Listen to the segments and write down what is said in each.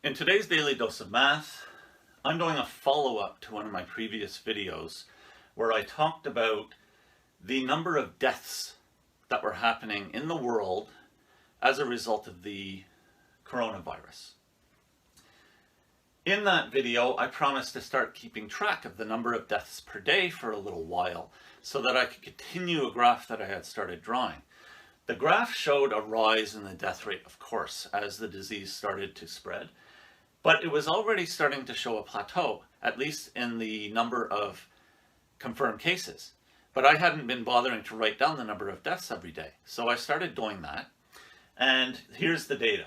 In today's Daily Dose of Math, I'm doing a follow-up to one of my previous videos where I talked about the number of deaths that were happening in the world as a result of the coronavirus. In that video, I promised to start keeping track of the number of deaths per day for a little while so that I could continue a graph that I had started drawing. The graph showed a rise in the death rate, of course, as the disease started to spread. But it was already starting to show a plateau, at least in the number of confirmed cases. But I hadn't been bothering to write down the number of deaths every day. So I started doing that. And here's the data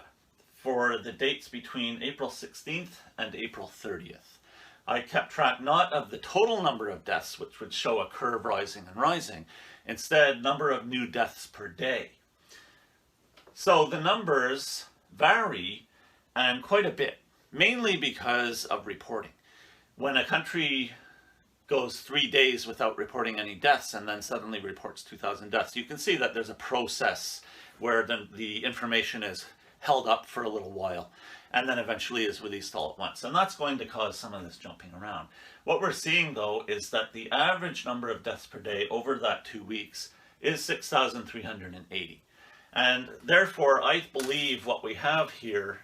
for the dates between April 16th and April 30th. I kept track not of the total number of deaths, which would show a curve rising and rising, instead number of new deaths per day. So the numbers vary, and quite a bit. Mainly because of reporting. When a country goes 3 days without reporting any deaths and then suddenly reports 2,000 deaths, you can see that there's a process where the information is held up for a little while and then eventually is released all at once. And that's going to cause some of this jumping around. What we're seeing though is that the average number of deaths per day over that 2 weeks is 6,380. And therefore I believe what we have here,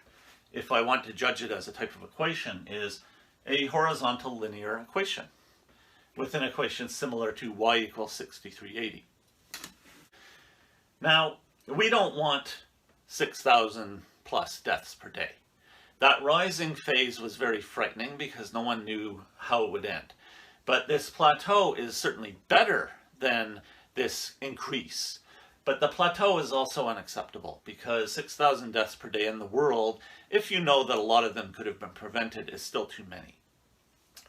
if I want to judge it as a type of equation, is a horizontal linear equation with an equation similar to y equals 6380. Now, we don't want 6,000 plus deaths per day. That rising phase was very frightening because no one knew how it would end. But this plateau is certainly better than this increase. But the plateau is also unacceptable because 6,000 deaths per day in the world, if you know that a lot of them could have been prevented, is still too many.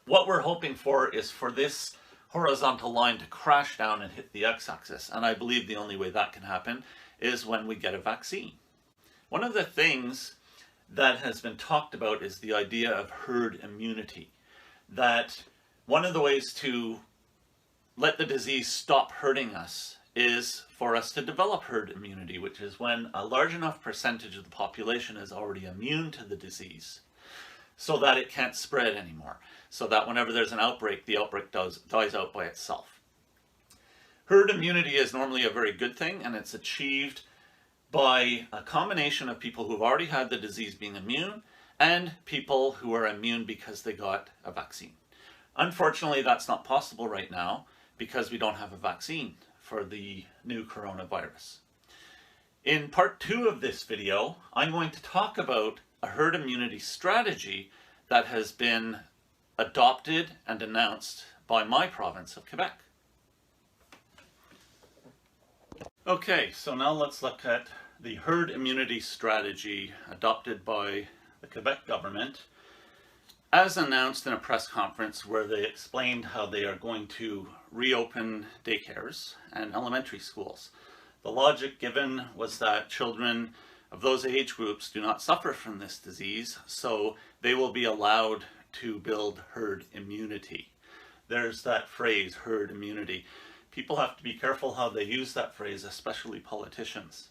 What we're hoping for is for this horizontal line to crash down and hit the x-axis. And I believe the only way that can happen is when we get a vaccine. One of the things that has been talked about is the idea of herd immunity. That one of the ways to let the disease stop hurting us is for us to develop herd immunity, which is when a large enough percentage of the population is already immune to the disease so that it can't spread anymore, so that whenever there's an outbreak, the outbreak dies out by itself. Herd immunity is normally a very good thing, and it's achieved by a combination of people who've already had the disease being immune and people who are immune because they got a vaccine. Unfortunately, that's not possible right now because we don't have a vaccine for the new coronavirus. In part 2 of this video, I'm going to talk about a herd immunity strategy that has been adopted and announced by my province of Quebec. Okay, so now let's look at the herd immunity strategy adopted by the Quebec government as announced in a press conference where they explained how they are going to reopen daycares and elementary schools. The logic given was that children of those age groups do not suffer from this disease, so they will be allowed to build herd immunity. There's that phrase, herd immunity. People have to be careful how they use that phrase, especially politicians.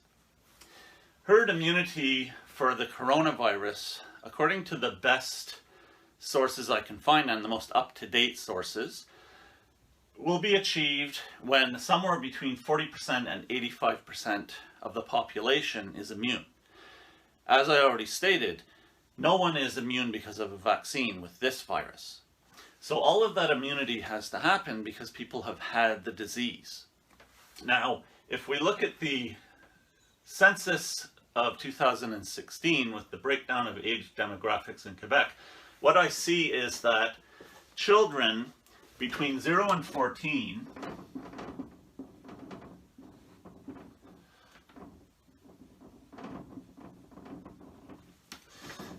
Herd immunity for the coronavirus, according to the best sources I can find and the most up-to-date sources, will be achieved when somewhere between 40% and 85% of the population is immune. As I already stated, no one is immune because of a vaccine with this virus. So all of that immunity has to happen because people have had the disease. Now, if we look at the census of 2016 with the breakdown of age demographics in Quebec, what I see is that children between 0 and 14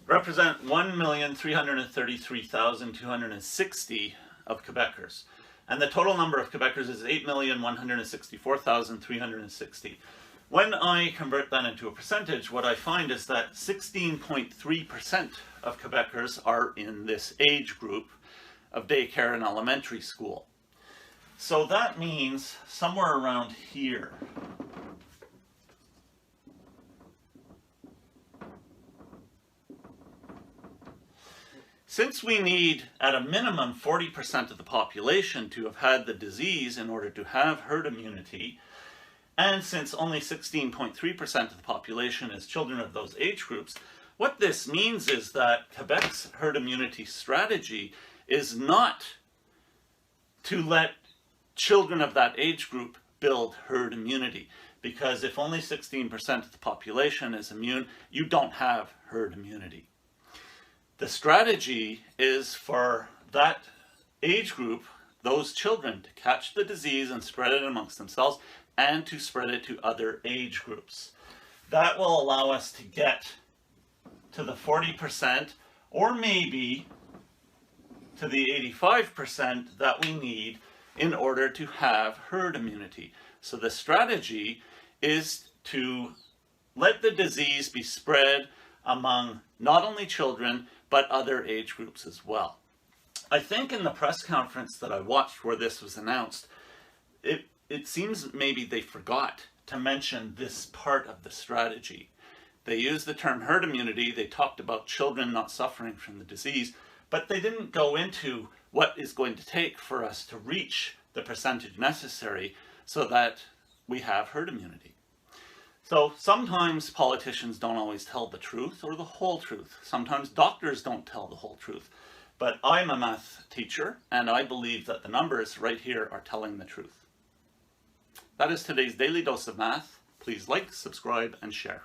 represent 1,333,260 of Quebecers. And the total number of Quebecers is 8,164,360. When I convert that into a percentage, what I find is that 16.3% of Quebecers are in this age group of daycare and elementary school. So that means somewhere around here, Since we need at a minimum 40% of the population to have had the disease in order to have herd immunity, and since only 16.3% of the population is children of those age groups, what this means is that Quebec's herd immunity strategy is not to let children of that age group build herd immunity. Because if only 16% of the population is immune, you don't have herd immunity. The strategy is for that age group, those children, to catch the disease and spread it amongst themselves and to spread it to other age groups. That will allow us to get to the 40% or maybe to the 85% that we need in order to have herd immunity. So the strategy is to let the disease be spread among not only children, but other age groups as well. I think in the press conference that I watched where this was announced, it seems maybe they forgot to mention this part of the strategy. They used the term herd immunity, they talked about children not suffering from the disease, but they didn't go into what is going to take for us to reach the percentage necessary so that we have herd immunity. So sometimes politicians don't always tell the truth or the whole truth. Sometimes doctors don't tell the whole truth. But I'm a math teacher, and I believe that the numbers right here are telling the truth. That is today's Daily Dose of Math. Please like, subscribe, and share.